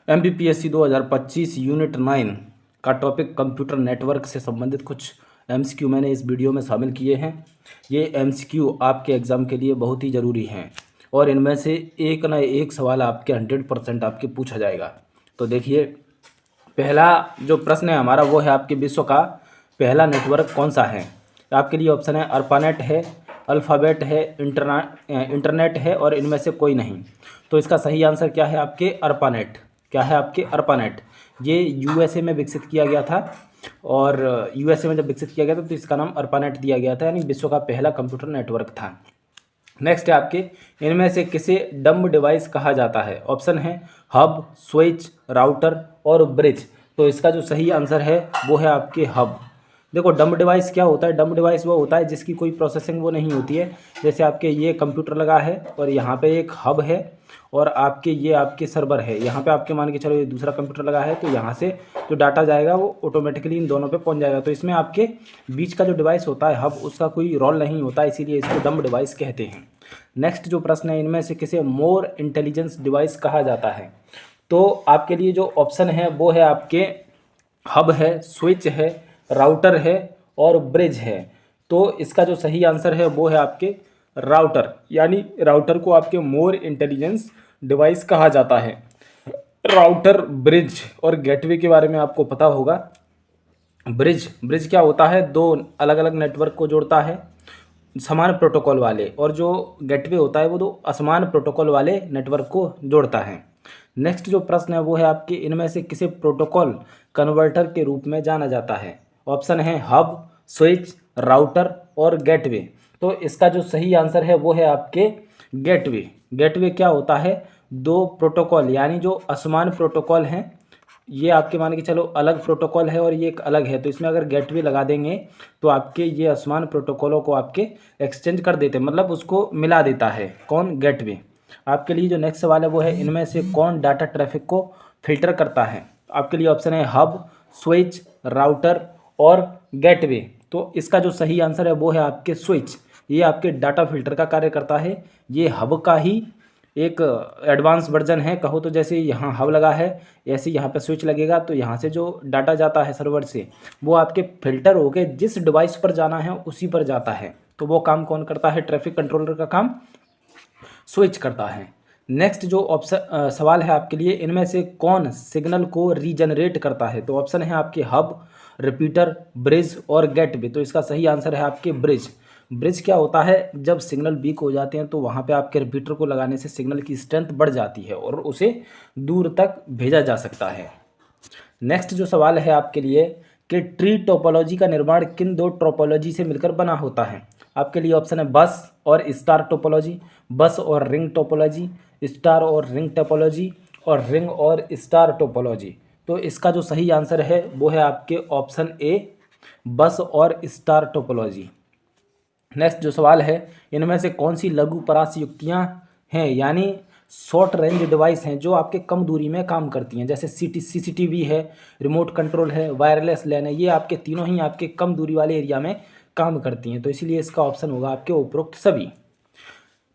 MPPSC 2025 unit 9 का topic computer network से संबंधित कुछ MCQ मैंने इस वीडियो में शामिल किए हैं। ये MCQ आपके एग्ज़ाम के लिए बहुत ही ज़रूरी हैं और इनमें से एक ना एक सवाल आपके 100% आपके पूछा जाएगा। तो देखिए, पहला जो प्रश्न है हमारा वो है आपके विश्व का पहला नेटवर्क कौन सा है। आपके लिए ऑप्शन है अर्पानेट है, अल्फ़ाबेट है, इंटरनेट है और इनमें से कोई नहीं। तो इसका सही आंसर क्या है आपके अर्पानेट। क्या है आपके अर्पानेट। ये USA में विकसित किया गया था और USA में जब विकसित किया गया था तो इसका नाम अर्पानेट दिया गया था, यानी विश्व का पहला कंप्यूटर नेटवर्क था। नेक्स्ट है आपके, इनमें से किसे डम्ब डिवाइस कहा जाता है। ऑप्शन है हब, स्विच, राउटर और ब्रिज। तो इसका जो सही आंसर है वो है आपके हब। देखो, डम्ब डिवाइस क्या होता है। डम्ब डिवाइस वो होता है जिसकी कोई प्रोसेसिंग वो नहीं होती है। जैसे आपके ये कंप्यूटर लगा है और यहाँ पे एक हब है और आपके ये आपके सर्वर है। यहाँ पे आपके मान के चलो ये दूसरा कंप्यूटर लगा है, तो यहाँ से जो डाटा जाएगा वो ऑटोमेटिकली इन दोनों पे पहुँच जाएगा। तो इसमें आपके बीच का जो डिवाइस होता है हब, उसका कोई रोल नहीं होता, इसीलिए इसको डम्ब डिवाइस कहते हैं। नेक्स्ट जो प्रश्न है, इनमें से किसे मोर इंटेलिजेंस डिवाइस कहा जाता है। तो आपके लिए जो ऑप्शन है वो है आपके हब है, स्विच है, राउटर है और ब्रिज है। तो इसका जो सही आंसर है वो है आपके राउटर, यानी राउटर को आपके मोर इंटेलिजेंस डिवाइस कहा जाता है। राउटर, ब्रिज और गेटवे के बारे में आपको पता होगा। ब्रिज क्या होता है, दो अलग अलग नेटवर्क को जोड़ता है समान प्रोटोकॉल वाले, और जो गेटवे होता है वो दो असमान प्रोटोकॉल वाले नेटवर्क को जोड़ता है। नेक्स्ट जो प्रश्न है वो है आपके, इनमें से किसे प्रोटोकॉल कन्वर्टर के रूप में जाना जाता है। ऑप्शन है हब, स्विच, राउटर और गेटवे। तो इसका जो सही आंसर है वो है आपके गेटवे। गेटवे क्या होता है, दो प्रोटोकॉल यानी जो असमान प्रोटोकॉल हैं, ये आपके मान के चलो अलग प्रोटोकॉल है और ये एक अलग है, तो इसमें अगर गेटवे लगा देंगे तो आपके ये असमान प्रोटोकॉलों को आपके एक्सचेंज कर देते हैं, मतलब उसको मिला देता है कौन, गेटवे। आपके लिए जो नेक्स्ट सवाल है वो है, इनमें से कौन डाटा ट्रैफिक को फिल्टर करता है। आपके लिए ऑप्शन है हब, स्विच, राउटर और गेटवे। तो इसका जो सही आंसर है वो है आपके स्विच। ये आपके डाटा फिल्टर का कार्य करता है। ये हब का ही एक एडवांस वर्जन है, कहो तो जैसे यहाँ हब लगा है ऐसे यहाँ पे स्विच लगेगा, तो यहाँ से जो डाटा जाता है सर्वर से वो आपके फिल्टर होके जिस डिवाइस पर जाना है उसी पर जाता है। तो वो काम कौन करता है, ट्रैफिक कंट्रोलर का काम स्विच करता है। नेक्स्ट जो ऑप्शन सवाल है आपके लिए, इनमें से कौन सिग्नल को रीजनरेट करता है। तो ऑप्शन है आपके हब, रिपीटर, ब्रिज और गेटवे। तो इसका सही आंसर है आपके ब्रिज। ब्रिज क्या होता है, जब सिग्नल वीक हो जाते हैं तो वहाँ पे आपके रिपीटर को लगाने से सिग्नल की स्ट्रेंथ बढ़ जाती है और उसे दूर तक भेजा जा सकता है। नेक्स्ट जो सवाल है आपके लिए कि ट्री टोपोलॉजी का निर्माण किन दो टोपोलॉजी से मिलकर बना होता है। आपके लिए ऑप्शन है बस और स्टार टोपोलॉजी, बस और रिंग टोपोलॉजी, स्टार और रिंग टोपोलॉजी और रिंग और स्टार टोपोलॉजी। तो इसका जो सही आंसर है वो है आपके ऑप्शन ए, बस और स्टार टोपोलॉजी। नेक्स्ट जो सवाल है, इनमें से कौन सी लघु परास युक्तियाँ हैं, यानी शॉर्ट रेंज डिवाइस हैं जो आपके कम दूरी में काम करती हैं। जैसे CCTV है, रिमोट कंट्रोल है, वायरलेस लैन है। ये आपके तीनों ही आपके कम दूरी वाले एरिया में काम करती हैं, तो इसीलिए इसका ऑप्शन होगा आपके उपरोक्त सभी।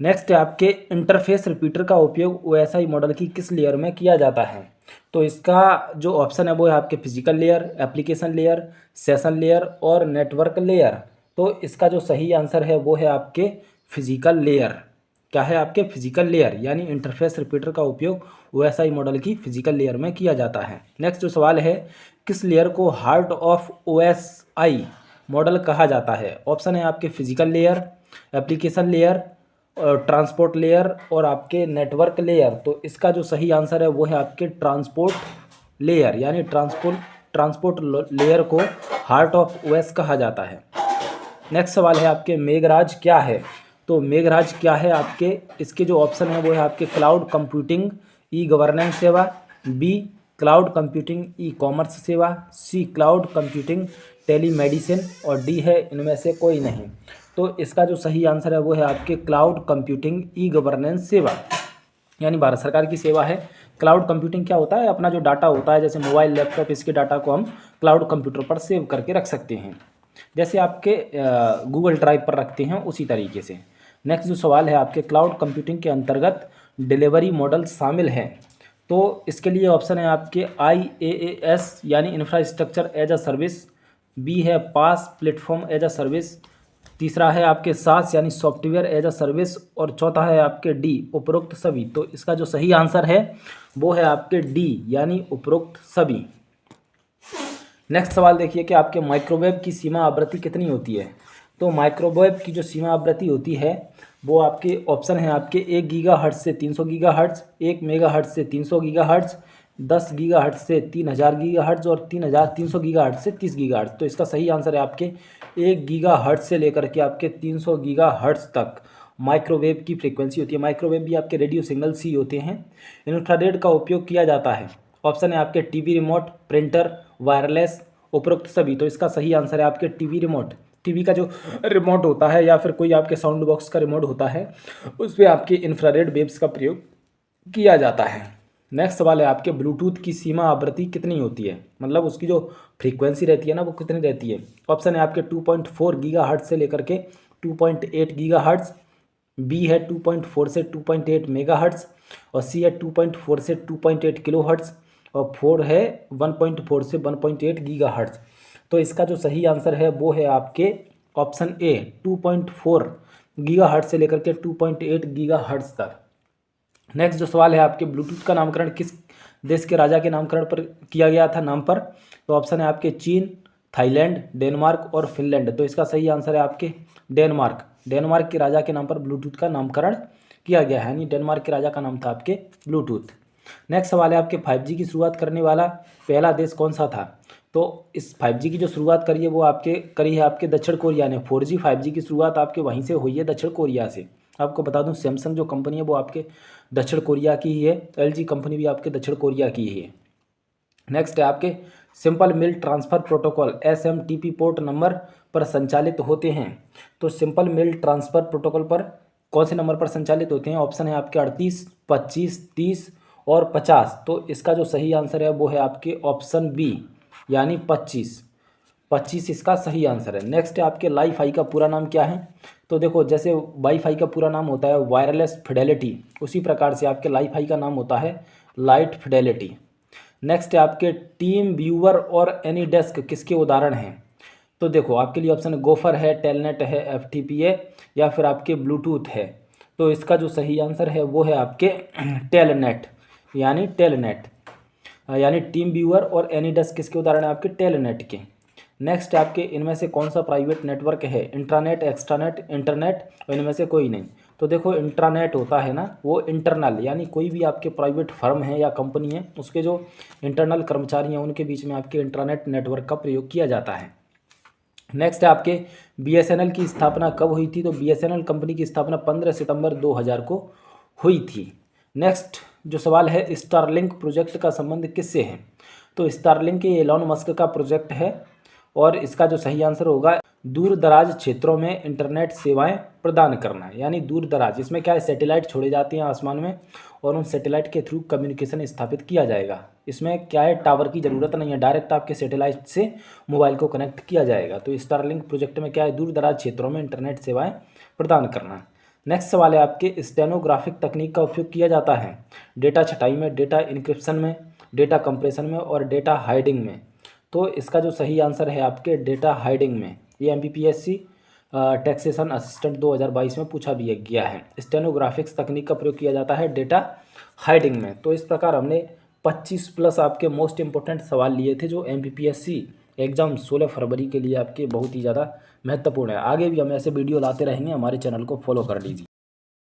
नेक्स्ट है आपके, इंटरफेस रिपीटर का उपयोग OSI मॉडल की किस लेयर में किया जाता है। तो इसका जो ऑप्शन है वो है आपके physical layer, application layer, session layer और नेटवर्क लेयर। तो इसका जो सही आंसर है वो है आपके फिजिकल लेयर। क्या है आपके फिजिकल लेयर, यानी इंटरफेस रिपीटर का उपयोग OSI मॉडल की फिजिकल लेयर में किया जाता है। नेक्स्ट जो सवाल है, किस लेयर को हार्ट ऑफ OSI मॉडल कहा जाता है। ऑप्शन है आपके physical layer, application layer, transport layer और आपके नेटवर्क लेयर। तो इसका जो सही आंसर है वो है आपके ट्रांसपोर्ट लेयर, यानी ट्रांसपोर्ट लेयर को हार्ट ऑफ OS कहा जाता है। नेक्स्ट सवाल है आपके, मेघराज क्या है। तो मेघराज क्या है आपके, इसके जो ऑप्शन है वो है आपके क्लाउड कंप्यूटिंग ई गवर्नेंस सेवा, B cloud computing e commerce सेवा, सी क्लाउड कंप्यूटिंग टेलीमेडिसिन और डी है इनमें से कोई नहीं। तो इसका जो सही आंसर है वो है आपके क्लाउड कंप्यूटिंग ई गवर्नेंस सेवा, यानी भारत सरकार की सेवा है। क्लाउड कंप्यूटिंग क्या होता है, अपना जो डाटा होता है जैसे मोबाइल, लैपटॉप, इसके डाटा को हम क्लाउड कंप्यूटर पर सेव करके रख सकते हैं, जैसे आपके गूगल ड्राइव पर रखते हैं उसी तरीके से। नेक्स्ट जो सवाल है आपके, क्लाउड कंप्यूटिंग के अंतर्गत डिलीवरी मॉडल शामिल हैं। तो इसके लिए ऑप्शन है आपके IaaS यानी infrastructure as a service, B है PaaS platform as a service, तीसरा है आपके सास यानी सॉफ्टवेयर एज अ सर्विस, और चौथा है आपके डी उपरोक्त सभी। तो इसका जो सही आंसर है वो है आपके डी यानी उपरोक्त सभी। नेक्स्ट सवाल देखिए कि आपके माइक्रोवेव की सीमा आवृत्ति कितनी होती है। तो माइक्रोवेव की जो सीमा आवृत्ति होती है वो आपके ऑप्शन है आपके 1 गीगाहर्ट्ज से 300 गीगाहर्ट्ज, 1 मेगाहर्ट्ज से 300 गीगाहर्ट्ज, 10 गीगाहर्ट्ज से 3000 गीगाहर्ट्ज और 3300 गीगाहर्ट्ज से 30 गीगाहर्ट्ज। तो इसका सही आंसर है आपके 1 गीगाहर्ट्ज से लेकर के आपके 300 गीगाहर्ट्ज तक माइक्रोवेव की फ्रीक्वेंसी होती है। माइक्रोवेव भी आपके रेडियो सिग्नल्स ही होते हैं। इंफ्रारेड का उपयोग किया जाता है। ऑप्शन है आपके टीवी रिमोट, प्रिंटर, वायरलेस, उपरोक्त सभी। तो इसका सही आंसर है आपके टीवी रिमोट। टीवी का जो रिमोट होता है या फिर कोई आपके साउंड बॉक्स का रिमोट होता है उस पर आपके इंफ्रारेड वेव्स का प्रयोग किया जाता है। नेक्स्ट सवाल है आपके ब्लूटूथ की सीमा आवृत्ति कितनी होती है, मतलब उसकी जो फ्रीक्वेंसी रहती है ना वो कितनी रहती है। ऑप्शन है आपके 2.4 गीगाहर्ट्ज से लेकर के 2.8 गीगाहर्ट्ज, बी है 2.4 से 2.8 मेगाहर्ट्ज, और सी है 2.4 से 2.8 किलोहर्ट्ज, और 4 है 1.4 से 1.8 गीगाहर्ट्ज। तो इसका जो सही आंसर है वो है आपके ऑप्शन ए 2.4 गीगाहर्ट्ज से लेकर के 2.8 गीगाहर्ट्ज तक। नेक्स्ट जो सवाल है आपके ब्लूटूथ का नामकरण किस देश के राजा के नामकरण पर किया गया था, नाम पर। तो ऑप्शन है आपके चीन, थाईलैंड, डेनमार्क और फिनलैंड। तो इसका सही आंसर है आपके डेनमार्क। डेनमार्क के राजा के नाम पर ब्लूटूथ का नामकरण किया गया है, यानी डेनमार्क के राजा का नाम था आपके ब्लूटूथ। नेक्स्ट सवाल है आपके 5G की शुरुआत करने वाला पहला देश कौन सा था। तो इस 5G की जो शुरुआत करी है वो करी है आपके दक्षिण कोरिया ने। 4G 5G की शुरुआत आपके वहीं से हुई है, दक्षिण कोरिया से। आपको बता दूं सैमसंग जो कंपनी है वो आपके दक्षिण कोरिया की ही है, LG कंपनी भी आपके दक्षिण कोरिया की ही है। नेक्स्ट है आपके simple mail transfer protocol SMTP port number पर संचालित होते हैं। तो सिंपल मेल ट्रांसफ़र प्रोटोकॉल पर कौन से नंबर पर संचालित होते हैं। ऑप्शन है आपके 38, 25, 30 और 50। तो इसका जो सही आंसर है वो है आपके ऑप्शन बी यानी 25 इसका सही आंसर है। नेक्स्ट है आपके वाईफाई का पूरा नाम क्या है। तो देखो जैसे वाईफाई का पूरा नाम होता है वायरलेस फिडेलिटी, उसी प्रकार से आपके वाईफाई का नाम होता है लाइट फिडेलिटी। नेक्स्ट है आपके टीम व्यूअर और एनीडेस्क किसके उदाहरण हैं। तो देखो आपके लिए ऑप्शन गोफर है, टेलनेट है, FTPA या फिर आपके ब्लूटूथ है। तो इसका जो सही आंसर है वो है आपके टेलनेट यानी टीम व्यूअर और एनीडेस्क किसके उदाहरण है आपके टेलनेट के। नेक्स्ट आपके इनमें से कौन सा प्राइवेट नेटवर्क है, इंट्रानेट, एक्सट्रानेट, इंटरनेट, और इनमें से कोई नहीं। तो देखो इंट्रानेट होता है ना वो इंटरनल, यानी कोई भी आपके प्राइवेट फर्म है या कंपनी है उसके जो इंटरनल कर्मचारी हैं उनके बीच में आपके इंट्रानेट नेटवर्क का प्रयोग किया जाता है। नेक्स्ट है आपके BSNL की स्थापना कब हुई थी। तो BSNL कंपनी की स्थापना 15 सितंबर 2000 को हुई थी। नेक्स्ट जो सवाल है स्टारलिंक प्रोजेक्ट का संबंध किससे है। तो स्टारलिंक ये एलॉन मस्क का प्रोजेक्ट है और इसका जो सही आंसर होगा दूर दराज क्षेत्रों में इंटरनेट सेवाएं प्रदान करना है। यानी दूर दराज इसमें क्या है सैटेलाइट छोड़े जाते हैं आसमान में और उन सैटेलाइट के थ्रू कम्युनिकेशन स्थापित किया जाएगा। इसमें क्या है टावर की ज़रूरत नहीं है, डायरेक्ट आपके सैटेलाइट से मोबाइल को कनेक्ट किया जाएगा। तो स्टारलिंक प्रोजेक्ट में क्या है दूर दराज क्षेत्रों में इंटरनेट सेवाएँ प्रदान करना। नेक्स्ट सवाल है आपके स्टेनोग्राफिक तकनीक का उपयोग किया जाता है डेटा छटाई में, डेटा इंक्रिप्शन में, डेटा कंप्रेशन में और डेटा हाइडिंग में। तो इसका जो सही आंसर है आपके डेटा हाइडिंग में। ये MPPSC टैक्सेशन असिस्टेंट 2022 में पूछा भी गया है। स्टेनोग्राफिक्स तकनीक का प्रयोग किया जाता है डेटा हाइडिंग में। तो इस प्रकार हमने 25 प्लस आपके मोस्ट इंपॉर्टेंट सवाल लिए थे जो MPPSC एग्ज़ाम 16 फरवरी के लिए आपके बहुत ही ज़्यादा महत्वपूर्ण है। आगे भी हम ऐसे वीडियो लाते रहेंगे, हमारे चैनल को फॉलो कर लीजिए।